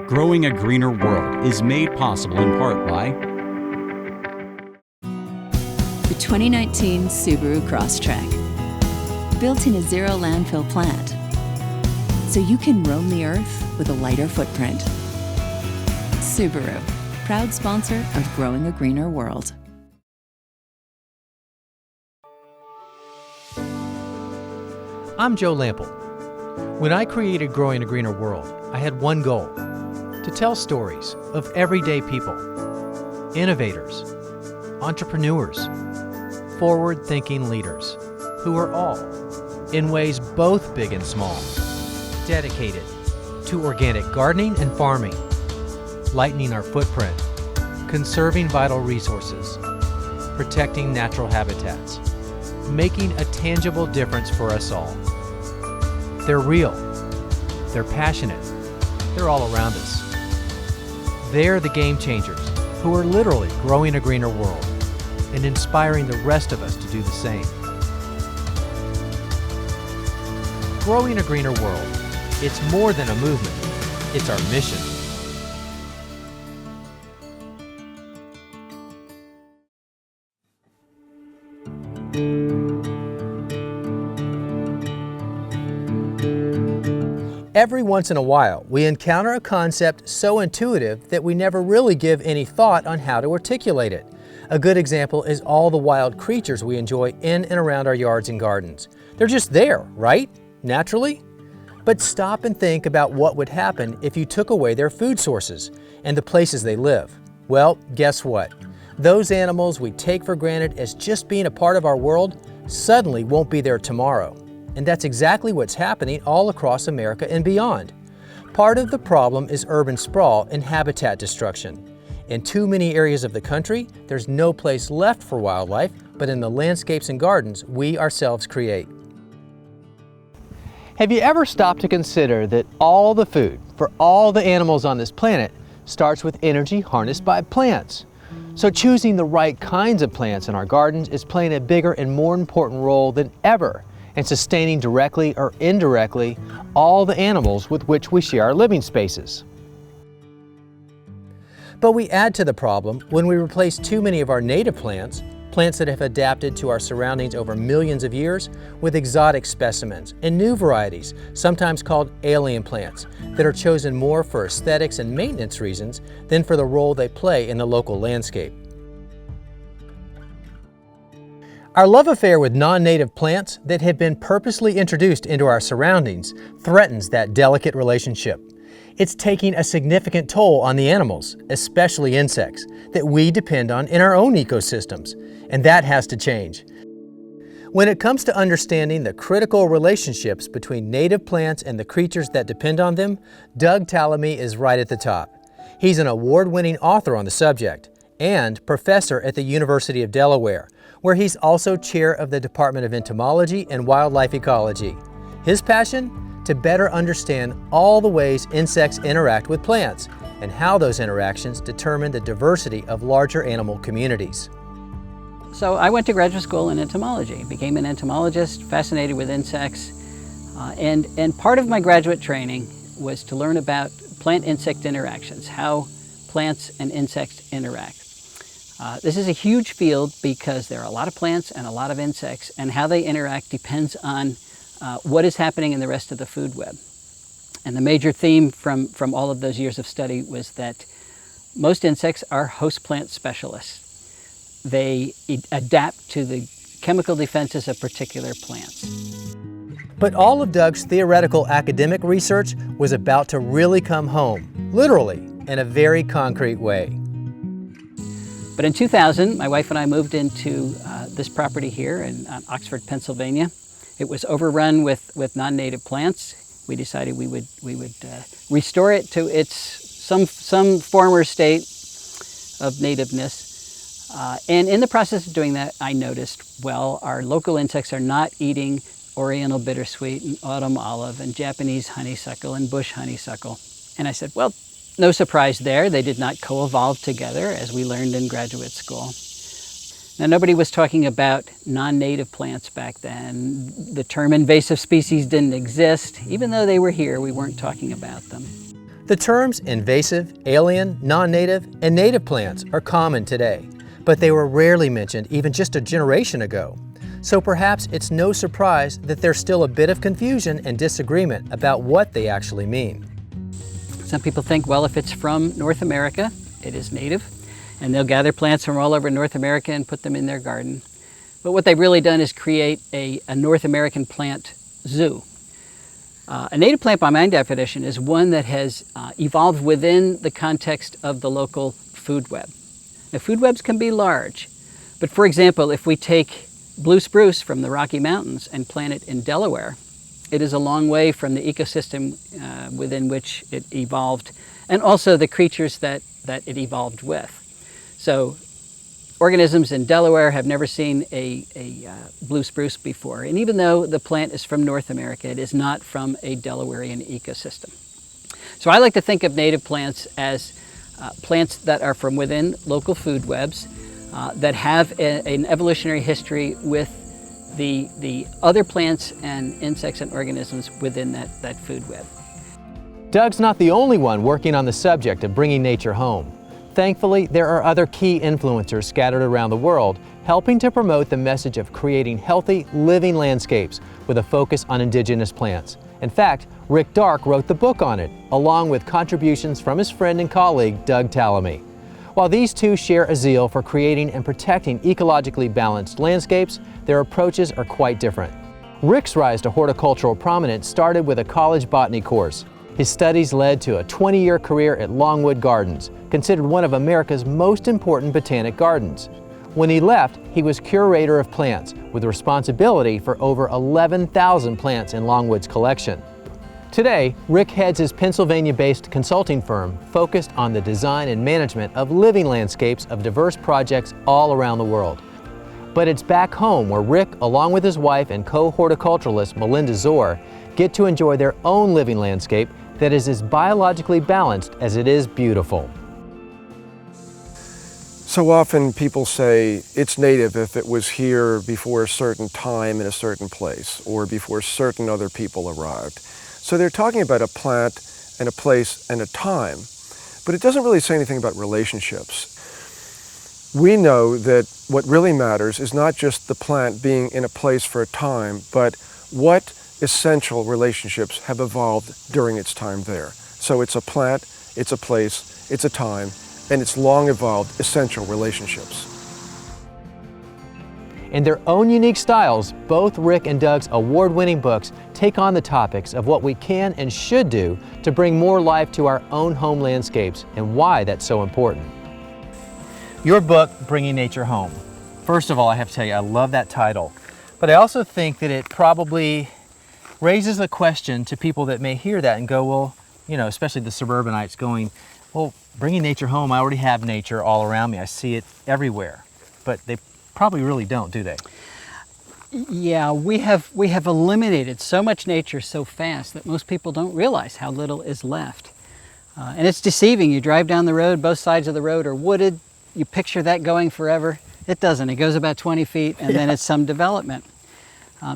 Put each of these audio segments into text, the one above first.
Growing a Greener World is made possible in part by the 2019 Subaru Crosstrek. Built in a zero landfill plant, so you can roam the earth with a lighter footprint. Subaru, proud sponsor of Growing a Greener World. I'm Joe Lample. When I created Growing a Greener World, I had one goal: to tell stories of everyday people, innovators, entrepreneurs, forward-thinking leaders who are all, in ways both big and small, dedicated to organic gardening and farming, lightening our footprint, conserving vital resources, protecting natural habitats, making a tangible difference for us all. They're real, they're passionate, they're all around us. They're the game changers who are literally growing a greener world and inspiring the rest of us to do the same. Growing a Greener World, it's more than a movement, it's our mission. Every once in a while, we encounter a concept so intuitive that we never really give any thought on how to articulate it. A good example is all the wild creatures we enjoy in and around our yards and gardens. They're just there, right? Naturally? But stop and think about what would happen if you took away their food sources and the places they live. Well, guess what? Those animals we take for granted as just being a part of our world suddenly won't be there tomorrow. And that's exactly what's happening all across America and beyond. Part of the problem is urban sprawl and habitat destruction. In too many areas of the country, there's no place left for wildlife, but in the landscapes and gardens we ourselves create. Have you ever stopped to consider that all the food for all the animals on this planet starts with energy harnessed by plants? So choosing the right kinds of plants in our gardens is playing a bigger and more important role than ever in sustaining directly or indirectly all the animals with which we share our living spaces. But we add to the problem when we replace too many of our native plants, plants that have adapted to our surroundings over millions of years, with exotic specimens and new varieties, sometimes called alien plants, that are chosen more for aesthetics and maintenance reasons than for the role they play in the local landscape. Our love affair with non-native plants that have been purposely introduced into our surroundings threatens that delicate relationship. It's taking a significant toll on the animals, especially insects, that we depend on in our own ecosystems, and that has to change. When it comes to understanding the critical relationships between native plants and the creatures that depend on them, Doug Tallamy is right at the top. He's an award-winning author on the subject and professor at the University of Delaware, where he's also chair of the Department of Entomology and Wildlife Ecology. His passion? To better understand all the ways insects interact with plants and how those interactions determine the diversity of larger animal communities. So I went to graduate school in entomology, became an entomologist, fascinated with insects, and part of my graduate training was to learn about plant-insect interactions, how plants and insects interact. This is a huge field because there are a lot of plants and a lot of insects, and how they interact depends on what is happening in the rest of the food web. And the major theme from all of those years of study was that most insects are host plant specialists. They adapt to the chemical defenses of particular plants. But all of Doug's theoretical academic research was about to really come home, literally, in a very concrete way. But in 2000, my wife and I moved into this property here in Oxford, Pennsylvania. It was overrun with non-native plants. We decided we would restore it to its some former state of nativeness. And in the process of doing that, I noticed, well, our local insects are not eating Oriental bittersweet and autumn olive and Japanese honeysuckle and bush honeysuckle. And I said, well, no surprise there. They did not co-evolve together, as we learned in graduate school. Now, nobody was talking about non-native plants back then. The term invasive species didn't exist. Even though they were here, we weren't talking about them. The terms invasive, alien, non-native, and native plants are common today, but they were rarely mentioned even just a generation ago. So perhaps it's no surprise that there's still a bit of confusion and disagreement about what they actually mean. Some people think, well, if it's from North America, it is native, and they'll gather plants from all over North America and put them in their garden. But what they've really done is create a North American plant zoo. A native plant, by my definition, is one that has evolved within the context of the local food web. Now, food webs can be large, but for example, if we take blue spruce from the Rocky Mountains and plant it in Delaware, it is a long way from the ecosystem within which it evolved, and also the creatures that it evolved with. So organisms in Delaware have never seen a blue spruce before, and even though the plant is from North America, it is not from a Delawarean ecosystem. So I like to think of native plants as plants that are from within local food webs, that have an evolutionary history with the other plants and insects and organisms within that food web. Doug's not the only one working on the subject of bringing nature home. Thankfully, there are other key influencers scattered around the world helping to promote the message of creating healthy, living landscapes with a focus on indigenous plants. In fact, Rick Dark wrote the book on it, along with contributions from his friend and colleague, Doug Tallamy. While these two share a zeal for creating and protecting ecologically balanced landscapes, their approaches are quite different. Rick's rise to horticultural prominence started with a college botany course. His studies led to a 20-year career at Longwood Gardens, considered one of America's most important botanic gardens. When he left, he was curator of plants, with responsibility for over 11,000 plants in Longwood's collection. Today, Rick heads his Pennsylvania-based consulting firm focused on the design and management of living landscapes of diverse projects all around the world. But it's back home where Rick, along with his wife and co-horticulturalist Melinda Zor, get to enjoy their own living landscape that is as biologically balanced as it is beautiful. So often people say it's native if it was here before a certain time in a certain place or before certain other people arrived. So they're talking about a plant and a place and a time, but it doesn't really say anything about relationships. We know that what really matters is not just the plant being in a place for a time, but what essential relationships have evolved during its time there. So it's a plant, it's a place, it's a time, and it's long evolved essential relationships. In their own unique styles, both Rick and Doug's award-winning books take on the topics of what we can and should do to bring more life to our own home landscapes and why that's so important. Your book, Bringing Nature Home. First of all, I have to tell you, I love that title, but I also think that it probably raises a question to people that may hear that and go, well, you know, especially the suburbanites going, well, bringing nature home, I already have nature all around me. I see it everywhere. But they probably really don't, do they? Yeah, we have eliminated so much nature so fast that most people don't realize how little is left. And it's deceiving. You drive down the road, both sides of the road are wooded. You picture that going forever. It doesn't. It goes about 20 feet and then it's some development.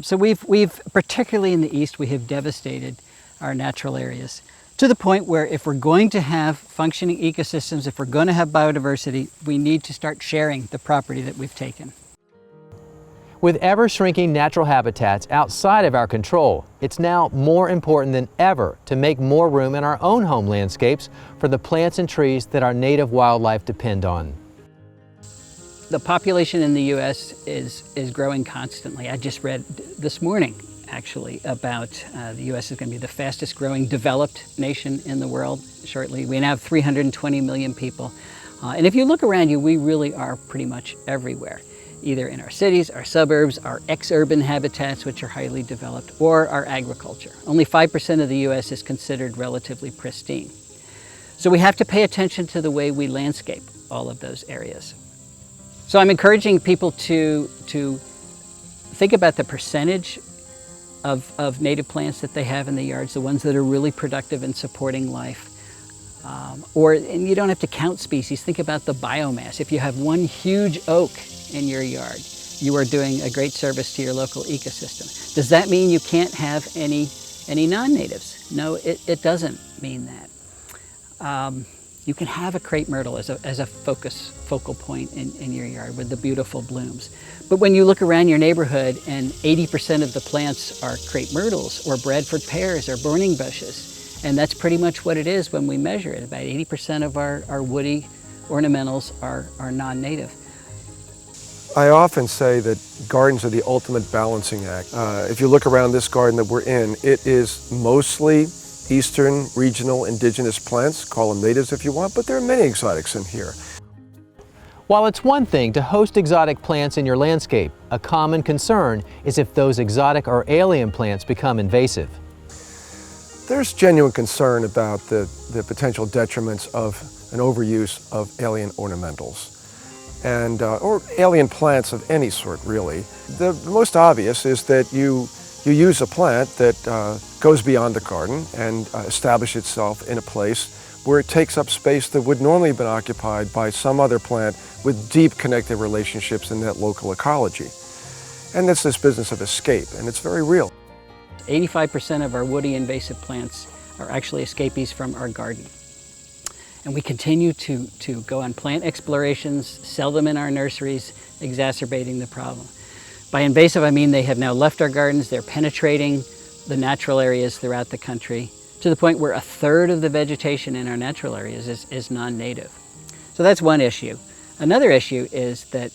So we've, particularly in the east, we have devastated our natural areas to the point where if we're going to have functioning ecosystems, if we're going to have biodiversity, we need to start sharing the property that we've taken. With ever-shrinking natural habitats outside of our control, it's now more important than ever to make more room in our own home landscapes for the plants and trees that our native wildlife depend on. The population in the U.S. is growing constantly. I just read this morning, actually, about the U.S. is going to be the fastest growing developed nation in the world shortly. We now have 320 million people. And if you look around you, we really are pretty much everywhere, either in our cities, our suburbs, our ex-urban habitats, which are highly developed, or our agriculture. Only 5% of the U.S. is considered relatively pristine. So we have to pay attention to the way we landscape all of those areas. So I'm encouraging people to think about the percentage of native plants that they have in the yards, the ones that are really productive in supporting life. And you don't have to count species. Think about the biomass. If you have one huge oak in your yard, you are doing a great service to your local ecosystem. Does that mean you can't have any non-natives? No, it doesn't mean that. you can have a crepe myrtle as a focal point in your yard with the beautiful blooms. But when you look around your neighborhood and 80% of the plants are crepe myrtles or Bradford pears or burning bushes, and that's pretty much what it is when we measure it. About 80% of our woody ornamentals are non-native. I often say that gardens are the ultimate balancing act. If you look around this garden that we're in, it is mostly eastern regional indigenous plants, call them natives if you want, but there are many exotics in here. While it's one thing to host exotic plants in your landscape, a common concern is if those exotic or alien plants become invasive. There's genuine concern about the potential detriments of an overuse of alien ornamentals and or alien plants of any sort, really. The most obvious is that you use a plant that goes beyond the garden and establishes itself in a place where it takes up space that would normally have been occupied by some other plant with deep connected relationships in that local ecology. And that's this business of escape, and it's very real. 85% of our woody invasive plants are actually escapees from our garden. And we continue to go on plant explorations, sell them in our nurseries, exacerbating the problem. By invasive, I mean they have now left our gardens, they're penetrating the natural areas throughout the country, to the point where a third of the vegetation in our natural areas is non-native. So that's one issue. Another issue is that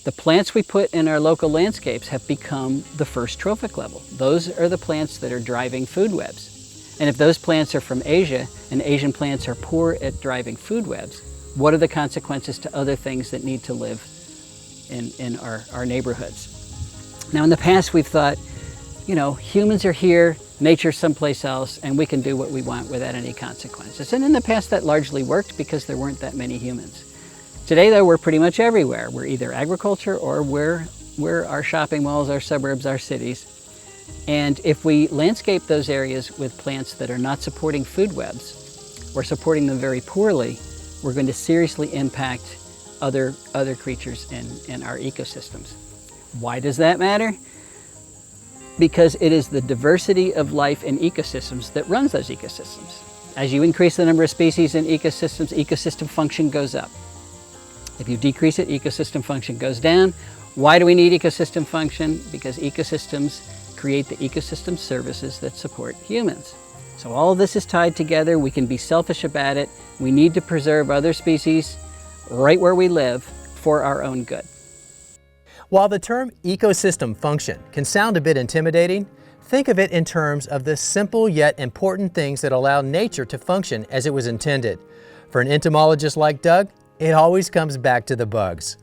the plants we put in our local landscapes have become the first trophic level. Those are the plants that are driving food webs. And if those plants are from Asia, and Asian plants are poor at driving food webs, what are the consequences to other things that need to live in our neighborhoods? Now in the past we've thought, you know, humans are here, nature's someplace else, and we can do what we want without any consequences. And in the past that largely worked because there weren't that many humans. Today though, we're pretty much everywhere. We're either agriculture or we're our shopping malls, our suburbs, our cities. And if we landscape those areas with plants that are not supporting food webs or supporting them very poorly, we're going to seriously impact other creatures in our ecosystems. Why does that matter? Because it is the diversity of life in ecosystems that runs those ecosystems. As you increase the number of species in ecosystems, ecosystem function goes up. If you decrease it, ecosystem function goes down. Why do we need ecosystem function? Because ecosystems create the ecosystem services that support humans. So all of this is tied together. We can be selfish about it. We need to preserve other species right where we live for our own good. While the term ecosystem function can sound a bit intimidating, think of it in terms of the simple yet important things that allow nature to function as it was intended. For an entomologist like Doug, it always comes back to the bugs.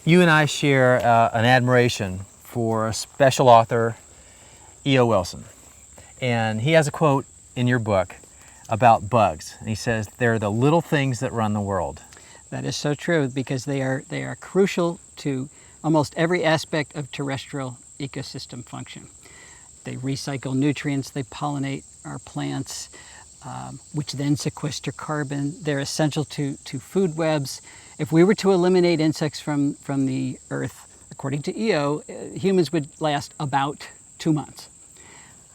You and I share an admiration for a special author, E.O. Wilson. And he has a quote in your book about bugs. And he says, they're the little things that run the world. That is so true, because they are crucial to almost every aspect of terrestrial ecosystem function. They recycle nutrients, they pollinate our plants, which then sequester carbon. They're essential to food webs. If we were to eliminate insects from the earth, according to EO, humans would last about 2 months.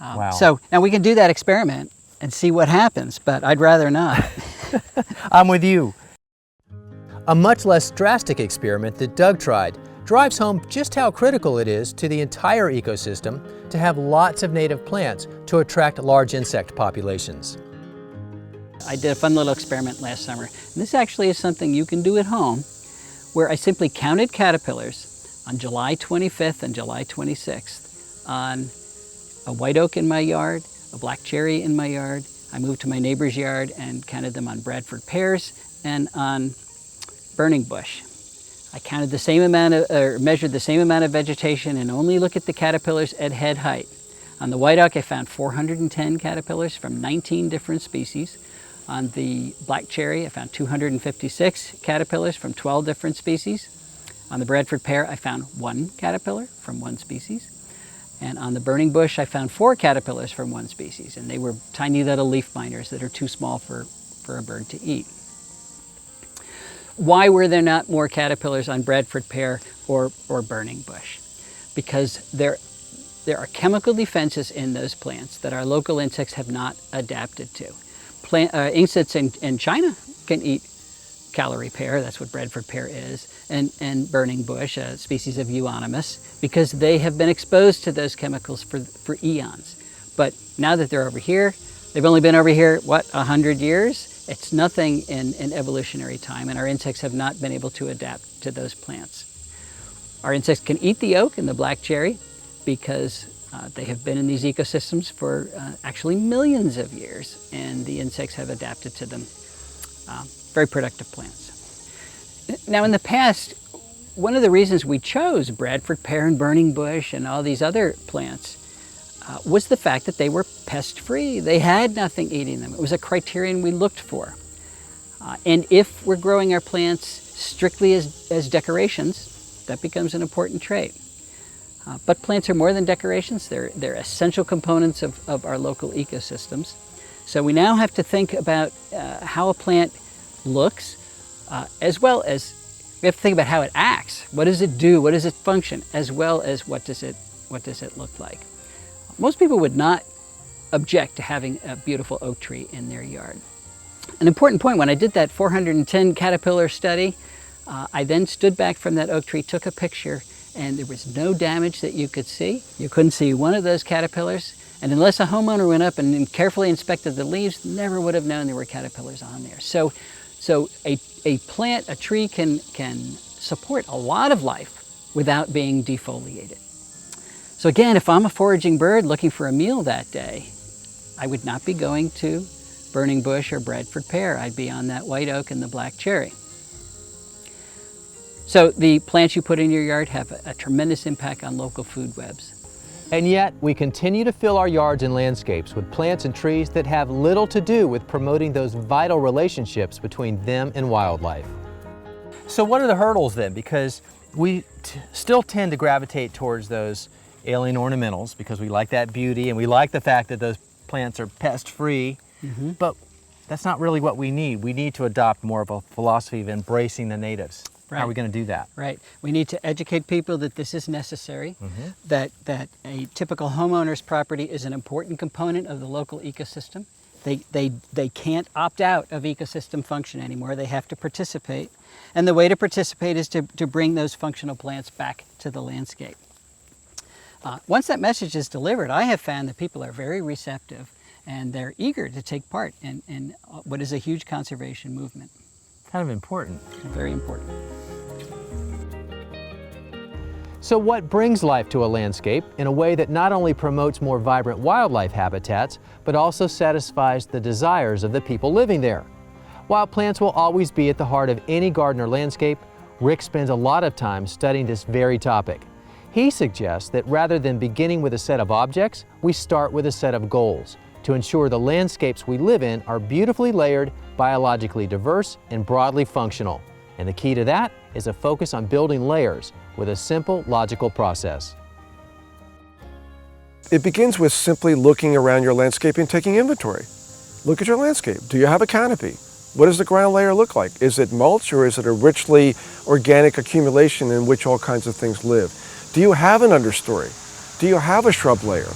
Wow. So now we can do that experiment and see what happens, but I'd rather not. I'm with you. A much less drastic experiment that Doug tried drives home just how critical it is to the entire ecosystem to have lots of native plants to attract large insect populations. I did a fun little experiment last summer. And this actually is something you can do at home, where I simply counted caterpillars on July 25th and July 26th on a white oak in my yard, a black cherry in my yard. I moved to my neighbor's yard and counted them on Bradford pears and on burning bush. I counted the same amount of, or measured the same amount of vegetation and only look at the caterpillars at head height. On the white oak, I found 410 caterpillars from 19 different species. On the black cherry, I found 256 caterpillars from 12 different species. On the Bradford pear, I found 1 caterpillar from 1 species. And on the burning bush, I found 4 caterpillars from 1 species. And they were tiny little leaf miners that are too small for a bird to eat. Why were there not more caterpillars on Bradford pear or burning bush? Because there are chemical defenses in those plants that our local insects have not adapted to. insects in China can eat calorie pear, that's what Bradford pear is, and burning bush, a species of euonymus, because they have been exposed to those chemicals for eons. But now that they're over here, they've only been over here, what, 100 years? It's nothing in evolutionary time, and our insects have not been able to adapt to those plants. Our insects can eat the oak and the black cherry because they have been in these ecosystems for actually millions of years, and the insects have adapted to them. Very productive plants. Now in the past, one of the reasons we chose Bradford pear and burning bush and all these other plants was the fact that they were pest-free. They had nothing eating them. It was a criterion we looked for. And if we're growing our plants strictly as decorations, that becomes an important trait. But plants are more than decorations. They're essential components of our local ecosystems. So we now have to think about how a plant looks, as well as we have to think about how it acts. What does it do? What does it function? As well as what does it look like? Most people would not object to having a beautiful oak tree in their yard. An important point, when I did that 410 caterpillar study, I then stood back from that oak tree, took a picture, and there was no damage that you could see. You couldn't see one of those caterpillars, and unless a homeowner went up and carefully inspected the leaves, never would have known there were caterpillars on there. So a plant, a tree can support a lot of life without being defoliated. So again, if I'm a foraging bird looking for a meal that day, I would not be going to burning bush or Bradford pear. I'd be on that white oak and the black cherry. So the plants you put in your yard have a tremendous impact on local food webs. And yet, we continue to fill our yards and landscapes with plants and trees that have little to do with promoting those vital relationships between them and wildlife. So what are the hurdles then? Because we still tend to gravitate towards those alien ornamentals because we like that beauty and we like the fact that those plants are pest-free, but that's not really what we need. We need to adopt more of a philosophy of embracing the natives. Right. How are we going to do that? Right. We need to educate people that this is necessary, that a typical homeowner's property is an important component of the local ecosystem. They can't opt out of ecosystem function anymore. They have to participate. And the way to participate is to bring those functional plants back to the landscape. Once that message is delivered, I have found that people are very receptive and they're eager to take part in what is a huge conservation movement. Kind of important. Very important. So what brings life to a landscape in a way that not only promotes more vibrant wildlife habitats, but also satisfies the desires of the people living there? While plants will always be at the heart of any garden or landscape, Rick spends a lot of time studying this very topic. He suggests that rather than beginning with a set of objects, we start with a set of goals to ensure the landscapes we live in are beautifully layered, biologically diverse, and broadly functional. And the key to that is a focus on building layers with a simple, logical process. It begins with simply looking around your landscape and taking inventory. Look at your landscape. Do you have a canopy? What does the ground layer look like? Is it mulch or is it a richly organic accumulation in which all kinds of things live? Do you have an understory? Do you have a shrub layer?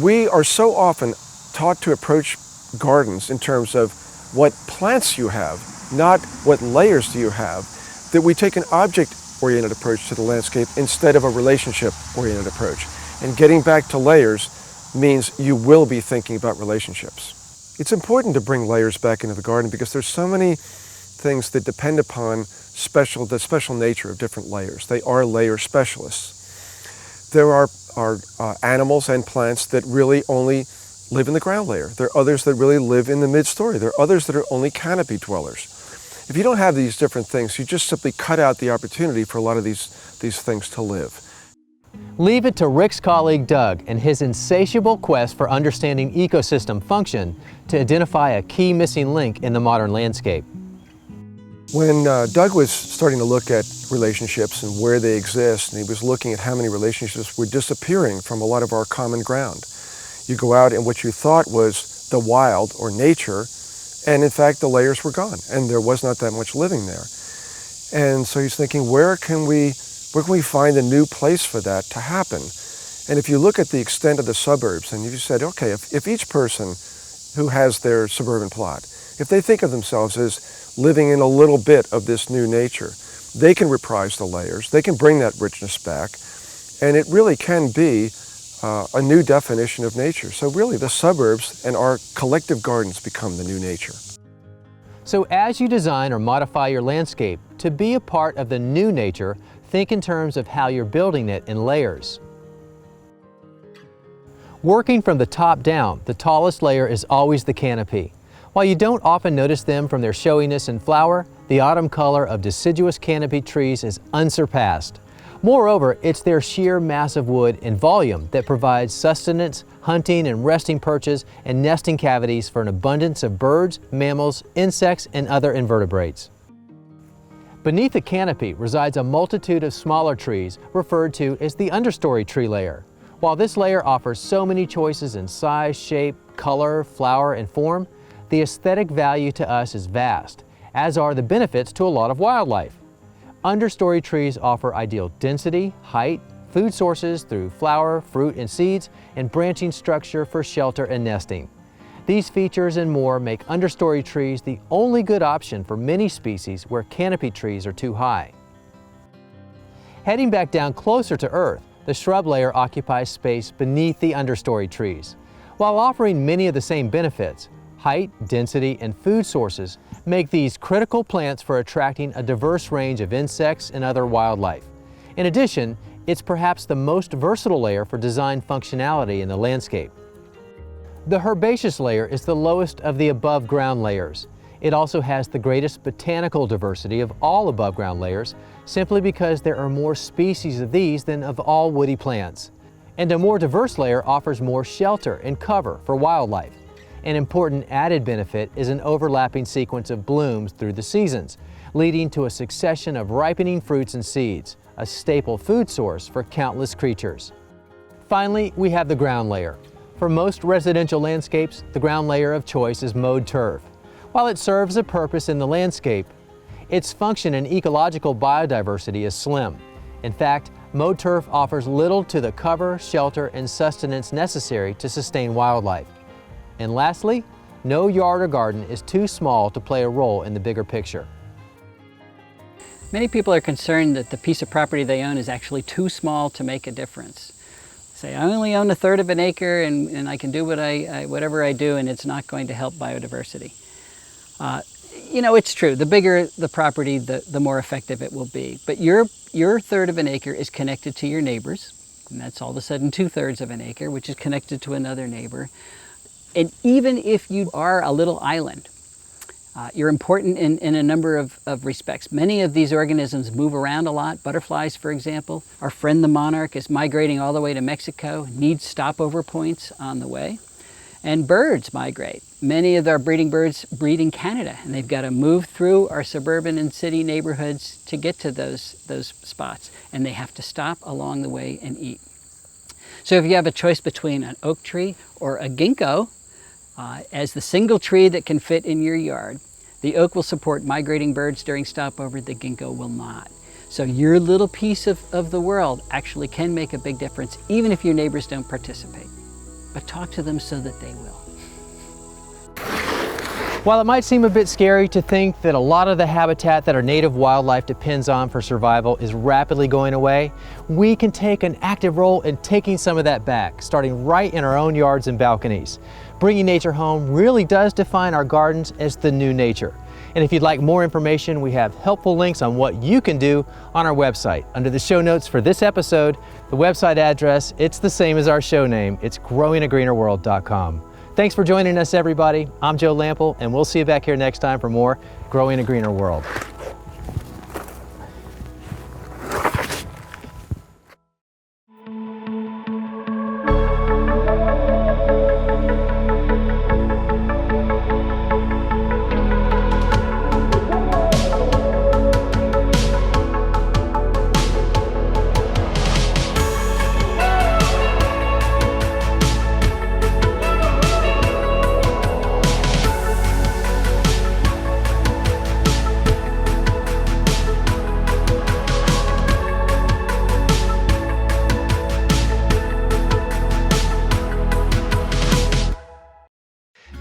We are so often taught to approach gardens in terms of what plants you have, not what layers do you have, that we take an object-oriented approach to the landscape instead of a relationship-oriented approach. And getting back to layers means you will be thinking about relationships. It's important to bring layers back into the garden because there's so many things that depend upon the special nature of different layers. They are layer specialists. There are animals and plants that really only live in the ground layer. There are others that really live in the mid-story. There are others that are only canopy dwellers. If you don't have these different things, you just simply cut out the opportunity for a lot of these things to live. Leave it to Rick's colleague Doug and his insatiable quest for understanding ecosystem function to identify a key missing link in the modern landscape. When Doug was starting to look at relationships and where they exist, and he was looking at how many relationships were disappearing from a lot of our common ground. You go out and what you thought was the wild or nature, and in fact the layers were gone and there was not that much living there. And so he's thinking, where can we find a new place for that to happen? And if you look at the extent of the suburbs and you said, okay, if each person who has their suburban plot, if they think of themselves as living in a little bit of this new nature, they can reprise the layers, they can bring that richness back, and it really can be a new definition of nature. So really the suburbs and our collective gardens become the new nature. So as you design or modify your landscape to be a part of the new nature, think in terms of how you're building it in layers. Working from the top down, the tallest layer is always the canopy. While you don't often notice them from their showiness and flower, the autumn color of deciduous canopy trees is unsurpassed. Moreover, it's their sheer mass of wood and volume that provides sustenance, hunting and resting perches, and nesting cavities for an abundance of birds, mammals, insects, and other invertebrates. Beneath the canopy resides a multitude of smaller trees referred to as the understory tree layer. While this layer offers so many choices in size, shape, color, flower, and form, the aesthetic value to us is vast, as are the benefits to a lot of wildlife. Understory trees offer ideal density, height, food sources through flower, fruit, and seeds, and branching structure for shelter and nesting. These features and more make understory trees the only good option for many species where canopy trees are too high. Heading back down closer to earth, the shrub layer occupies space beneath the understory trees. While offering many of the same benefits, height, density, and food sources make these critical plants for attracting a diverse range of insects and other wildlife. In addition, it's perhaps the most versatile layer for design functionality in the landscape. The herbaceous layer is the lowest of the above-ground layers. It also has the greatest botanical diversity of all above-ground layers, simply because there are more species of these than of all woody plants. And a more diverse layer offers more shelter and cover for wildlife. An important added benefit is an overlapping sequence of blooms through the seasons, leading to a succession of ripening fruits and seeds, a staple food source for countless creatures. Finally, we have the ground layer. For most residential landscapes, the ground layer of choice is mowed turf. While it serves a purpose in the landscape, its function in ecological biodiversity is slim. In fact, mowed turf offers little to the cover, shelter, and sustenance necessary to sustain wildlife. And lastly, no yard or garden is too small to play a role in the bigger picture. Many people are concerned that the piece of property they own is actually too small to make a difference. Say, I only own 1/3 of an acre and I can do whatever I do, and it's not going to help biodiversity. You know, it's true. The bigger the property, the more effective it will be. But your 1/3 of an acre is connected to your neighbors, and that's all of a sudden 2/3 of an acre, which is connected to another neighbor. And even if you are a little island, you're important in a number of respects. Many of these organisms move around a lot. Butterflies, for example. Our friend the monarch is migrating all the way to Mexico, needs stopover points on the way. And birds migrate. Many of our breeding birds breed in Canada, and they've got to move through our suburban and city neighborhoods to get to those spots, and they have to stop along the way and eat. So if you have a choice between an oak tree or a ginkgo, as the single tree that can fit in your yard, the oak will support migrating birds during stopover, the ginkgo will not. So your little piece of the world actually can make a big difference, even if your neighbors don't participate. But talk to them so that they will. While it might seem a bit scary to think that a lot of the habitat that our native wildlife depends on for survival is rapidly going away, we can take an active role in taking some of that back, starting right in our own yards and balconies. Bringing nature home really does define our gardens as the new nature. And if you'd like more information, we have helpful links on what you can do on our website. Under the show notes for this episode, the website address, it's the same as our show name. It's growingagreenerworld.com. Thanks for joining us, everybody. I'm Joe Lample, and we'll see you back here next time for more Growing a Greener World.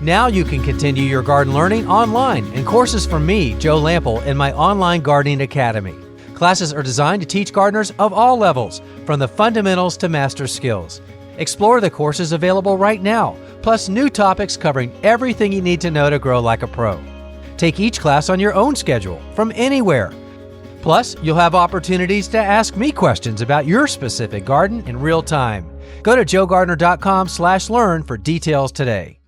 Now you can continue your garden learning online in courses from me, Joe Lample, in my online gardening academy. Classes are designed to teach gardeners of all levels, from the fundamentals to master skills. Explore the courses available right now, plus new topics covering everything you need to know to grow like a pro. Take each class on your own schedule, from anywhere. Plus, you'll have opportunities to ask me questions about your specific garden in real time. Go to joegardner.com/learn for details today.